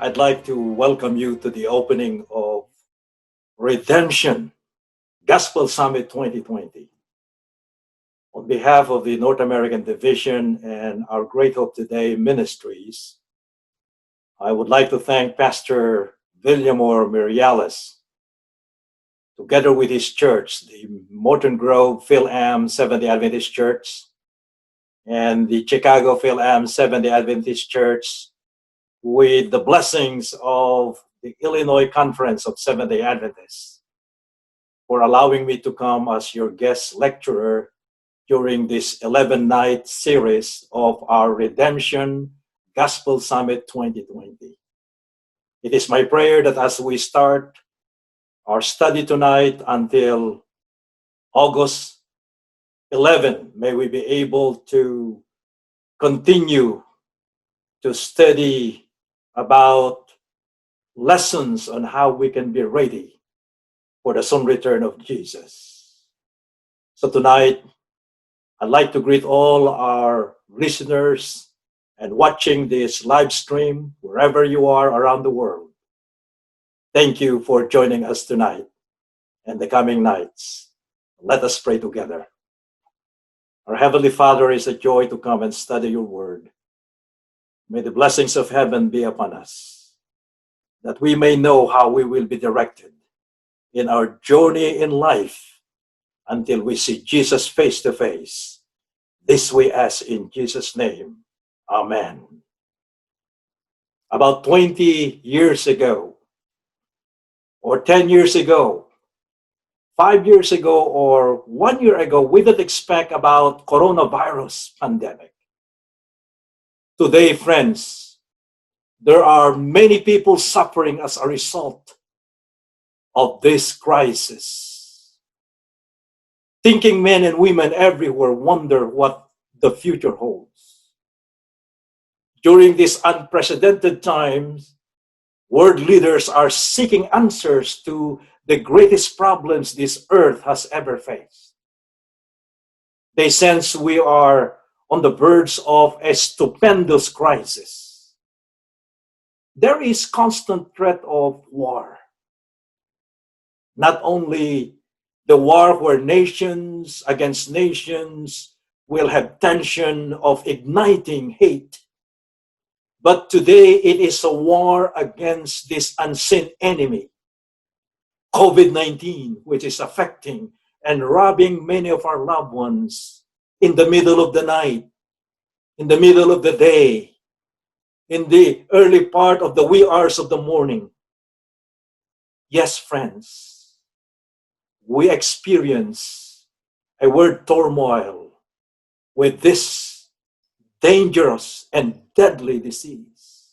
I'd like to welcome you to the opening of Redemption Gospel Summit 2020. On behalf of the North American Division and our Great Hope Today ministries, I would like to thank Pastor Villamor Miriales, together with his church, the Morton Grove Phil-Am Seventh-day Adventist Church and the Chicago Phil-Am Seventh-day Adventist Church, with the blessings of the Illinois Conference of Seventh-day Adventists, for allowing me to come as your guest lecturer during this 11-night series of our Redemption Gospel Summit 2020. It is my prayer that as we start our study tonight until August 11, may we be able to continue to study about lessons on how we can be ready for the soon return of Jesus. So tonight, I'd like to greet all our listeners and watching this live stream wherever you are around the world. Thank you for joining us tonight and the coming nights. Let us pray together. Our Heavenly Father, it's a joy to come and study your word. May the blessings of heaven be upon us, that we may know how we will be directed in our journey in life until we see Jesus face to face. This we ask in Jesus' name. Amen. About 20 years ago, or 10 years ago, 5 years ago, or 1 year ago, we didn't expect about coronavirus pandemic. Today, friends, there are many people suffering as a result of this crisis. Thinking men and women everywhere wonder what the future holds. During these unprecedented times, world leaders are seeking answers to the greatest problems this earth has ever faced. They sense we are on the verge of a stupendous crisis. There is constant threat of war. Not only the war where nations against nations will have tension of igniting hate, but today it is a war against this unseen enemy, COVID-19, which is affecting and robbing many of our loved ones in the middle of the night, in the middle of the day, in the early part of the wee hours of the morning. Yes, friends, we experience a word turmoil with this dangerous and deadly disease.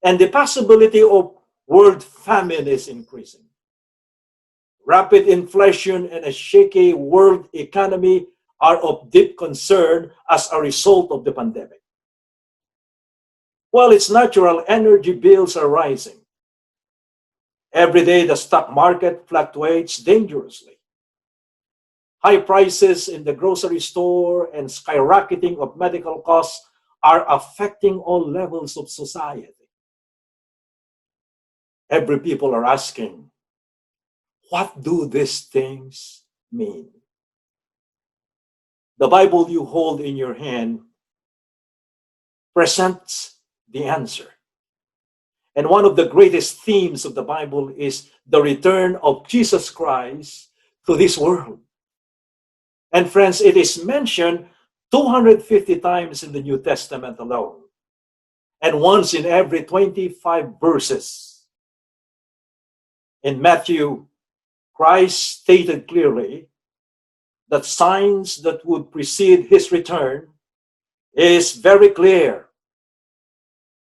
And the possibility of world famine is increasing. Rapid inflation and a shaky world economy are of deep concern as a result of the pandemic. While it's natural, energy bills are rising. Every day, the stock market fluctuates dangerously. High prices in the grocery store and skyrocketing of medical costs are affecting all levels of society. Every people are asking, what do these things mean? The Bible you hold in your hand presents the answer. And one of the greatest themes of the Bible is the return of Jesus Christ to this world. And friends, it is mentioned 250 times in the New Testament alone, and once in every 25 verses. In Matthew, Christ stated clearly that signs that would precede his return is very clear.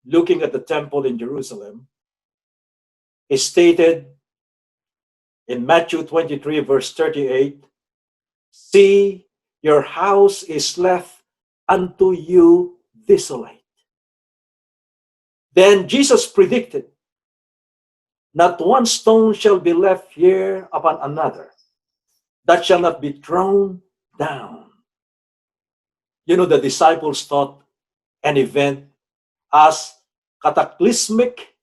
Looking at the temple in Jerusalem, it stated in Matthew 23, verse 38, "See, your house is left unto you desolate." Then Jesus predicted, "Not one stone shall be left here upon another, that shall not be thrown down." You know, the disciples thought an event as cataclysmic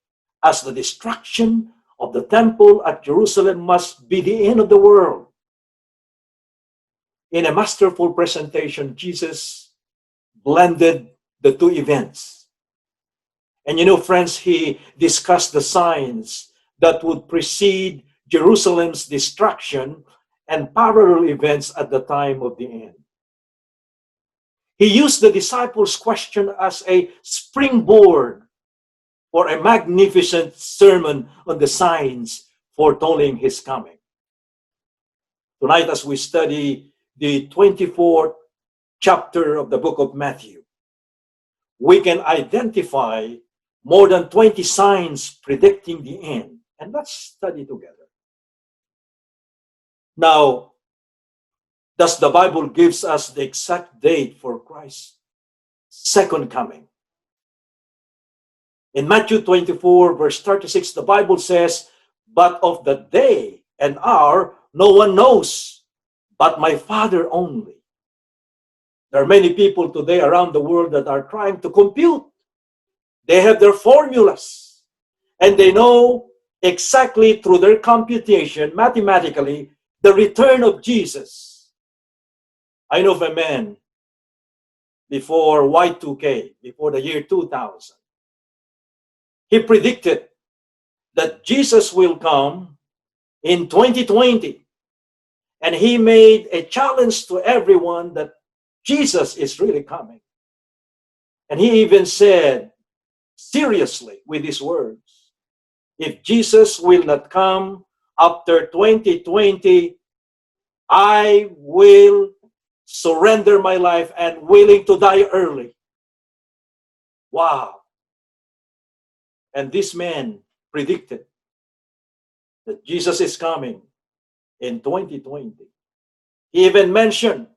as the destruction of the temple at Jerusalem must be the end of the world. In a masterful presentation, Jesus blended the two events. And you know, friends, he discussed the signs that would precede Jerusalem's destruction and parallel events at the time of the end. He used the disciples' question as a springboard for a magnificent sermon on the signs foretelling his coming. Tonight, as we study the 24th chapter of the book of Matthew, we can identify more than 20 signs predicting the end. And let's study together. Now, thus the Bible gives us the exact date for Christ's second coming. In Matthew 24, verse 36, the Bible says, "But of the day and hour no one knows, but my Father only." There are many people today around the world that are trying to compute. They have their formulas, and they know exactly through their computation, mathematically, the return of Jesus. I know of a man before Y2K, before the year 2000. He predicted that Jesus will come in 2020. And he made a challenge to everyone that Jesus is really coming. And he even said, seriously, with his words, if Jesus will not come after 2020, I will surrender my life and willing to die early. Wow. And this man predicted that Jesus is coming in 2020. He even mentioned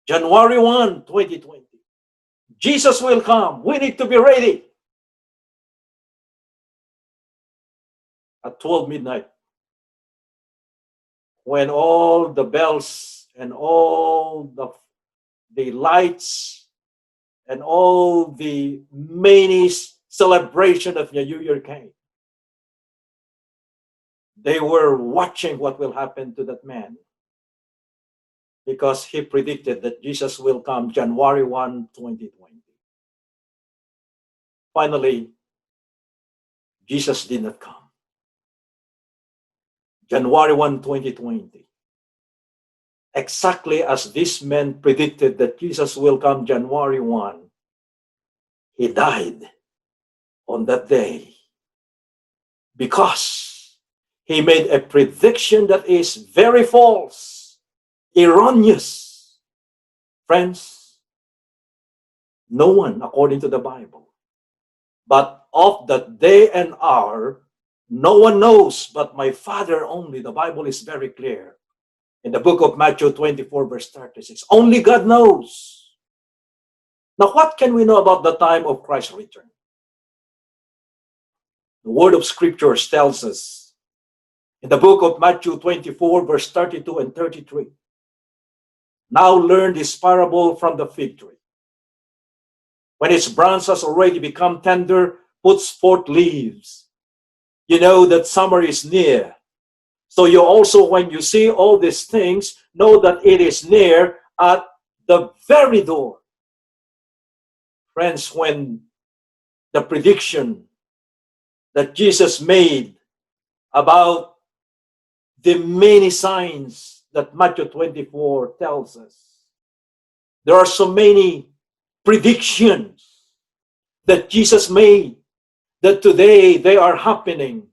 January 1, 2020. Jesus will come. We need to be ready. At 12 midnight, when all the bells and all the lights and all the many celebration of the New Year came, they were watching what will happen to that man, because he predicted that Jesus will come January 1, 2020. Finally, Jesus did not come. January 1, 2020. Exactly as this man predicted that Jesus will come January 1, he died on that day because he made a prediction that is very false, erroneous. Friends, no one, according to the Bible, but of that day and hour, no one knows but my Father only. The Bible is very clear. In the book of Matthew 24, verse 36, only God knows. Now, what can we know about the time of Christ's return? The word of scriptures tells us in the book of Matthew 24, verse 32 and 33, now learn this parable from the fig tree. When its branch has already become tender, puts forth leaves, you know that summer is near. So you also, when you see all these things, know that it is near at the very door. Friends, when the prediction that Jesus made about the many signs that Matthew 24 tells us, there are so many predictions that Jesus made that today they are happening.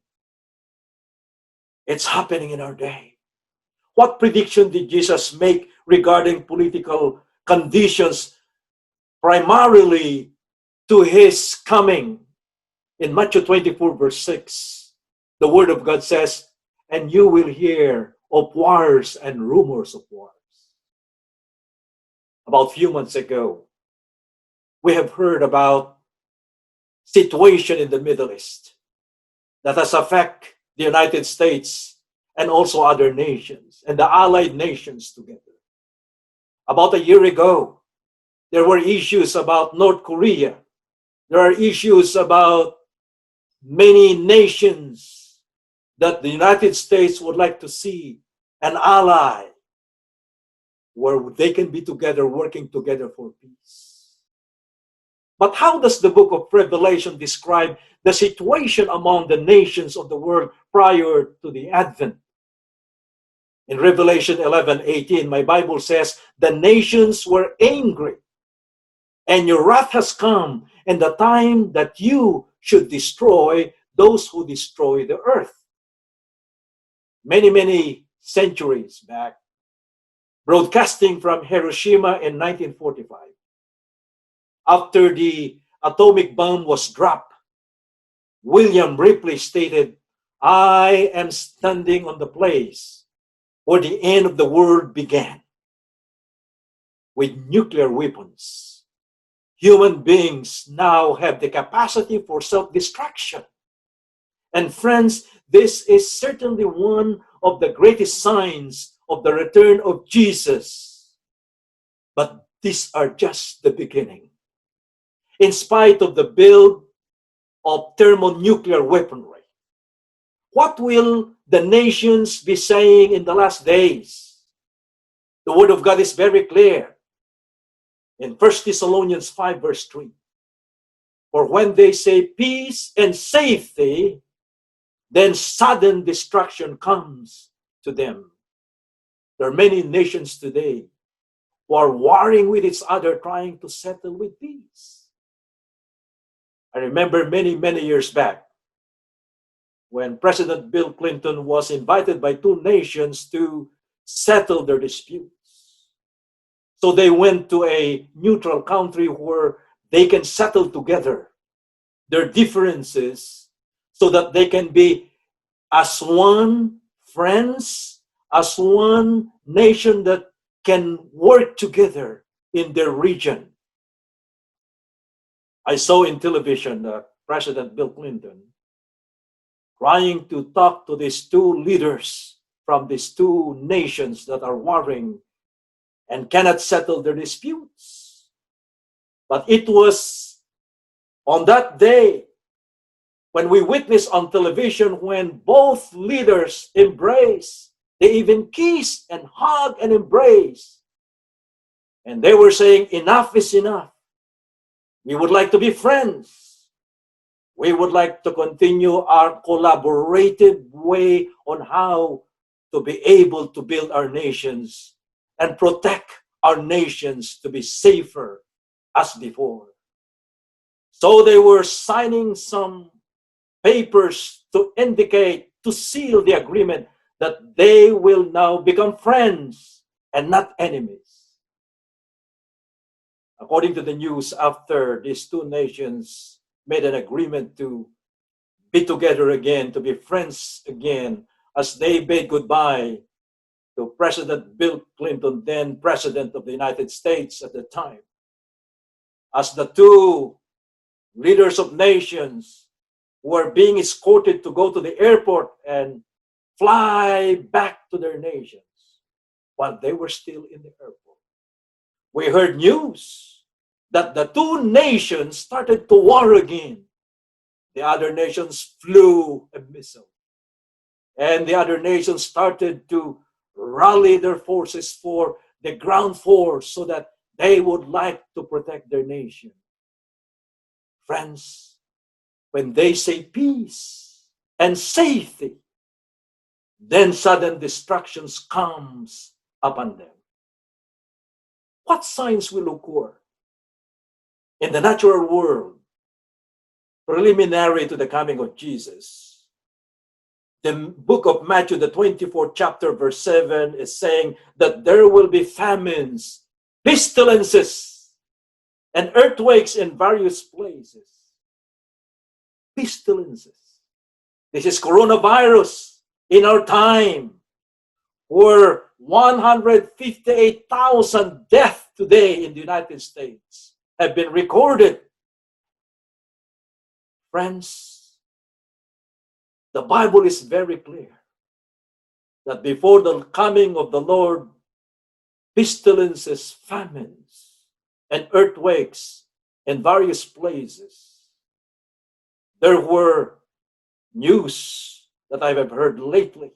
It's happening in our day. What prediction did Jesus make regarding political conditions, primarily to his coming? In Matthew 24, verse 6, the word of God says, and you will hear of wars and rumors of wars. About a few months ago, we have heard about situation in the Middle East that has affected the United States and also other nations and the allied nations together. About a year ago, there were issues about North Korea. There are issues about many nations that the United States would like to see an ally where they can be together, working together for peace. But how does the book of Revelation describe the situation among the nations of the world prior to the Advent? In Revelation 11:18, my Bible says, the nations were angry, and your wrath has come, and the time that you should destroy those who destroy the earth. Many, many centuries back, broadcasting from Hiroshima in 1945, after the atomic bomb was dropped, William Ripley stated, I am standing on the place where the end of the world began. With nuclear weapons, human beings now have the capacity for self-destruction. And friends, this is certainly one of the greatest signs of the return of Jesus. But these are just the beginning. In spite of the build of thermonuclear weaponry, what will the nations be saying in the last days? The Word of God is very clear. In 1 Thessalonians 5 verse 3, for when they say peace and safety, then sudden destruction comes to them. There are many nations today who are warring with each other, trying to settle with peace. I remember many, many years back when President Bill Clinton was invited by two nations to settle their disputes. So they went to a neutral country where they can settle together their differences so that they can be as one friends, as one nation that can work together in their region. I saw in television President Bill Clinton trying to talk to these two leaders from these two nations that are warring and cannot settle their disputes. But it was on that day when we witnessed on television when both leaders embraced. They even kissed and hugged and embraced. And they were saying, enough is enough. We would like to be friends. We would like to continue our collaborative way on how to be able to build our nations and protect our nations to be safer as before. So they were signing some papers to indicate, to seal the agreement that they will now become friends and not enemies. According to the news, after these two nations made an agreement to be together again, to be friends again, as they bade goodbye to President Bill Clinton, then President of the United States at the time, as the two leaders of nations were being escorted to go to the airport and fly back to their nations while they were still in the airport. We heard news that the two nations started to war again. The other nations flew a missile. And the other nations started to rally their forces for the ground force so that they would like to protect their nation. Friends, when they say peace and safety, then sudden destructions comes upon them. What signs will occur in the natural world preliminary to the coming of Jesus? The book of Matthew, the 24th chapter, verse 7, is saying that there will be famines, pestilences, and earthquakes in various places. Pestilences. This is coronavirus in our time, where 158,000 deaths today in the United States have been recorded. Friends, the Bible is very clear that before the coming of the Lord, pestilences, famines, and earthquakes in various places. There were news that I have heard lately,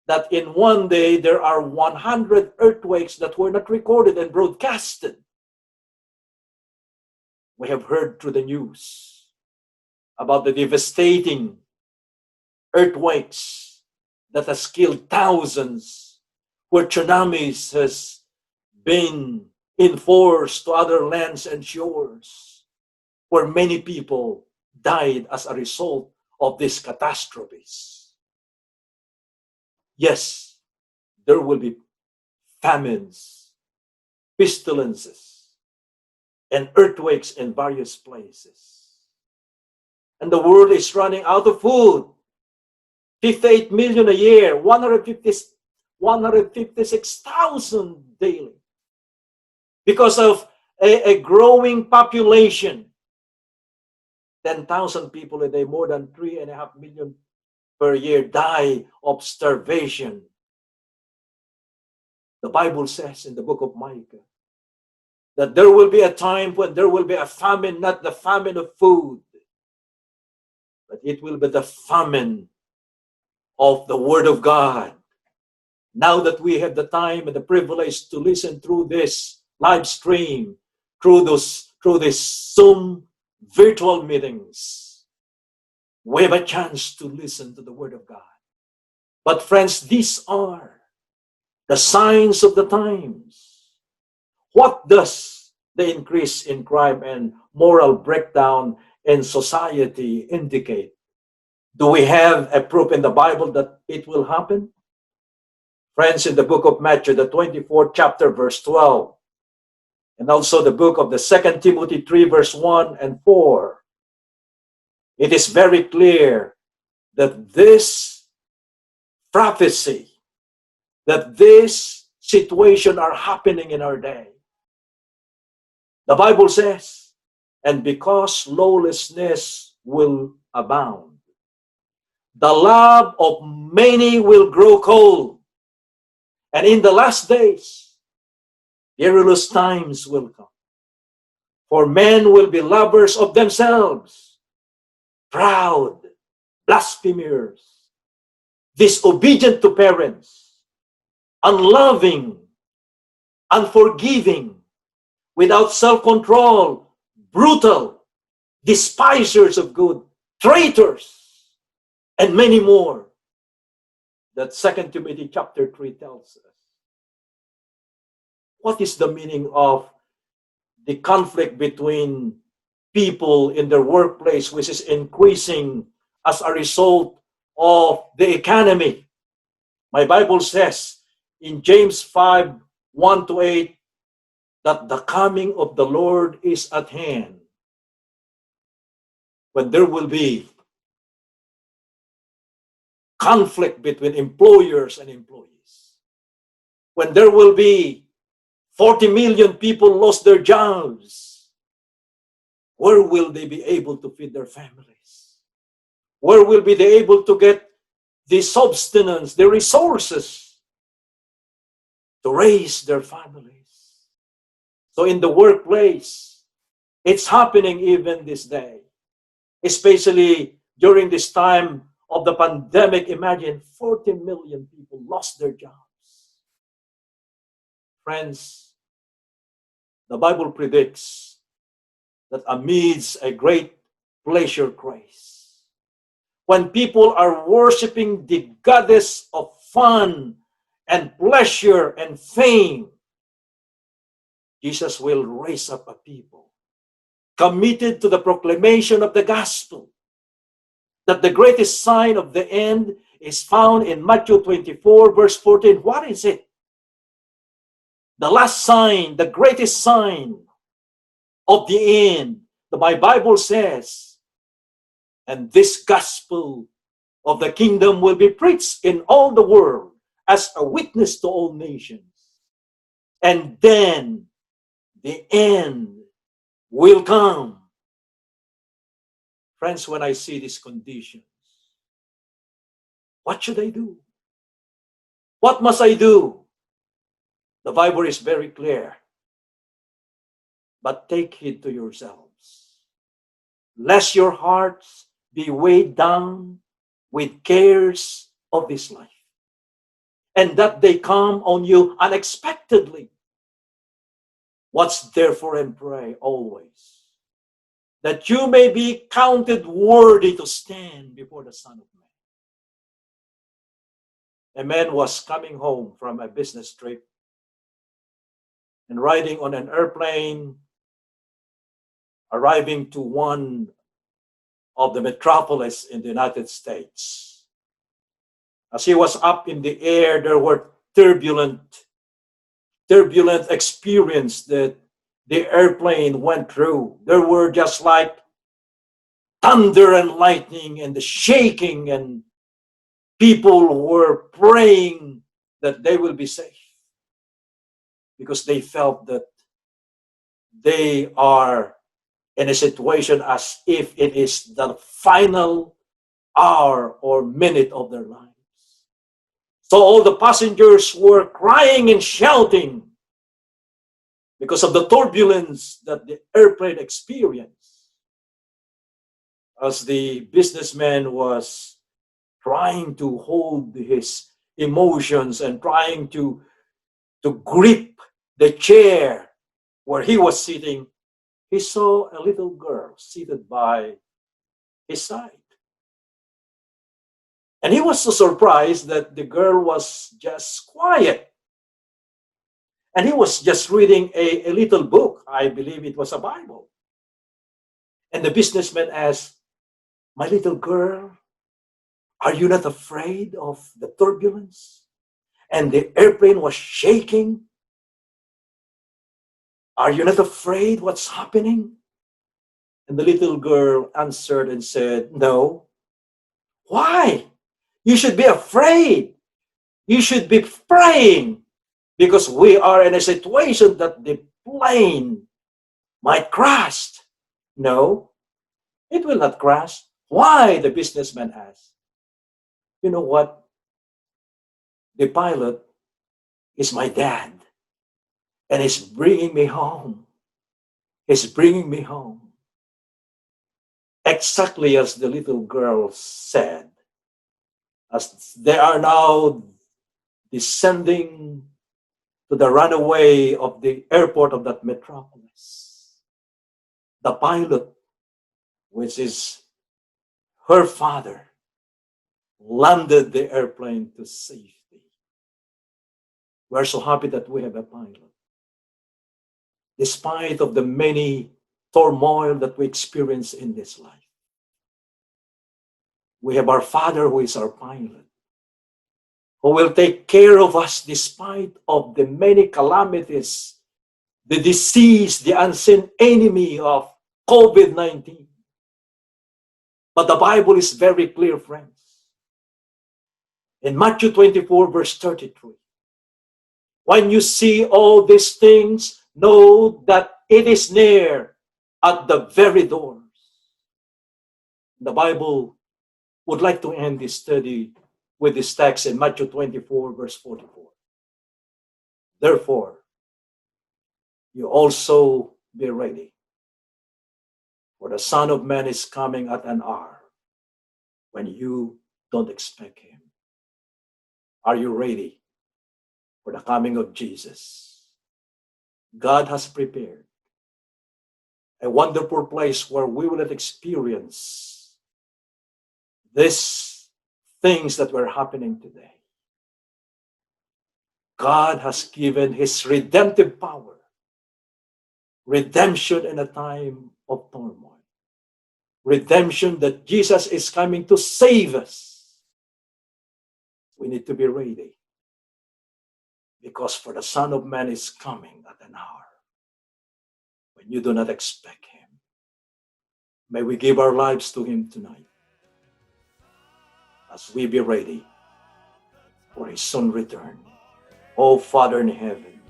that in one day there are 100 earthquakes that were not recorded and broadcasted. We have heard through the news about the devastating earthquakes that has killed thousands, where tsunamis has been enforced to other lands and shores, where many people died as a result of these catastrophes. Yes, there will be famines, pestilences, and earthquakes in various places. And the world is running out of food. 58 million a year, 156,000 daily. Because of a growing population, 10,000 people a day, more than 3.5 million per year die of starvation. The Bible says in the book of Micah that there will be a time when there will be a famine, not the famine of food, but it will be the famine of the Word of God. Now that we have the time and the privilege to listen through this live stream, through this Zoom virtual meetings, we have a chance to listen to the Word of God. But friends, these are the signs of the times. What does the increase in crime and moral breakdown in society indicate? Do we have a proof in the Bible that it will happen? Friends, in the book of Matthew, the 24th chapter, verse 12, and also the book of the 2 Timothy 3, verse 1 and 4, it is very clear that this prophecy, that this situation are happening in our day. The Bible says, and because lawlessness will abound, the love of many will grow cold. And in the last days, perilous times will come. For men will be lovers of themselves, proud, blasphemers, disobedient to parents, unloving, unforgiving, without self-control, brutal, despisers of good, traitors, and many more. That 2 Timothy chapter 3 tells us. What is the meaning of the conflict between people in their workplace, which is increasing as a result of the economy? My Bible says in James 5, 1 to 8, that the coming of the Lord is at hand, when there will be conflict between employers and employees, when there will be 40 million people lost their jobs. Where will they be able to feed their families? Where will be they able to get the substance, the resources to raise their families? So in the workplace, it's happening even this day, especially during this time of the pandemic. Imagine 40 million people lost their jobs. Friends, the Bible predicts that amidst a great pleasure craze, when people are worshiping the goddess of fun and pleasure and fame, Jesus will raise up a people committed to the proclamation of the gospel. That the greatest sign of the end is found in Matthew 24, verse 14. What is it? The last sign, the greatest sign of the end. My Bible says, and this gospel of the kingdom will be preached in all the world as a witness to all nations. And then the end will come. Friends, when I see these conditions, what should I do? What must I do? The Bible is very clear. But take heed to yourselves, lest your hearts be weighed down with cares of this life, and that they come on you unexpectedly. Watch therefore and pray always, that you may be counted worthy to stand before the Son of Man. A man was coming home from a business trip and riding on an airplane, arriving to one of the metropolis in the United States. As he was up in the air, there were turbulent experience that the airplane went through. There were just like thunder and lightning and the shaking, and people were praying that they will be safe because they felt that they are in a situation as if it is the final hour or minute of their lives. So all the passengers were crying and shouting because of the turbulence that the airplane experienced. As the businessman was trying to hold his emotions and trying to grip the chair where he was sitting, he saw a little girl seated by his side. And he was so surprised that the girl was just quiet. And he was just reading a little book. I believe it was a Bible. And the businessman asked, "My little girl, are you not afraid of the turbulence? And the airplane was shaking. Are you not afraid what's happening?" And the little girl answered and said, "No." "Why? You should be afraid. You should be praying, because we are in a situation that the plane might crash." "No, it will not crash." "Why?" the businessman asked. "You know what? The pilot is my dad, and he's bringing me home. He's bringing me home." Exactly as the little girl said, as they are now descending to the runway of the airport of that metropolis, the pilot, which is her father, landed the airplane to safety. We're so happy that we have a pilot. Despite of the many turmoil that we experience in this life, we have our Father who is our pilot, who will take care of us despite of the many calamities, the disease, the unseen enemy of COVID-19. But the Bible is very clear, friends. In Matthew 24, verse 33, when you see all these things, know that it is near at the very doors. The Bible would like to end this study with this text in Matthew 24, verse 44. Therefore, you also be ready, for the Son of Man is coming at an hour when you don't expect him. Are you ready for the coming of Jesus? God has prepared a wonderful place where we will experience these things that were happening today. God has given his redemptive power, redemption in a time of turmoil, redemption that Jesus is coming to save us. We need to be ready, because for the Son of Man is coming at an hour when you do not expect him. May we give our lives to him tonight as we be ready for his soon return. Oh, Father in heaven,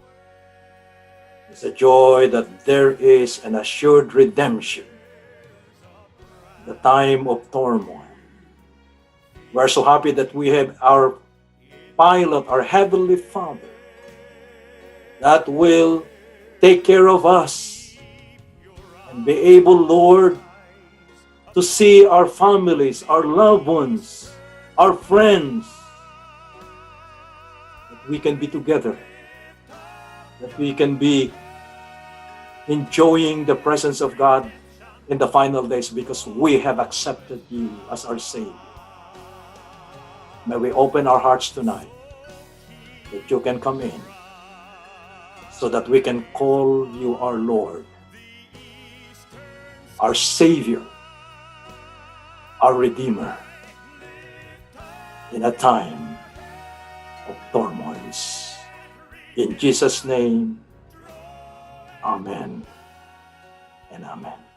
it's a joy that there is an assured redemption in the time of turmoil. We are so happy that we have our pilot, our Heavenly Father, that will take care of us and be able, Lord, to see our families, our loved ones, our friends, that we can be together, that we can be enjoying the presence of God in the final days because we have accepted you as our Savior. May we open our hearts tonight that you can come in so that we can call you our Lord, our Savior, our Redeemer in a time of turmoils. In Jesus' name, amen and amen.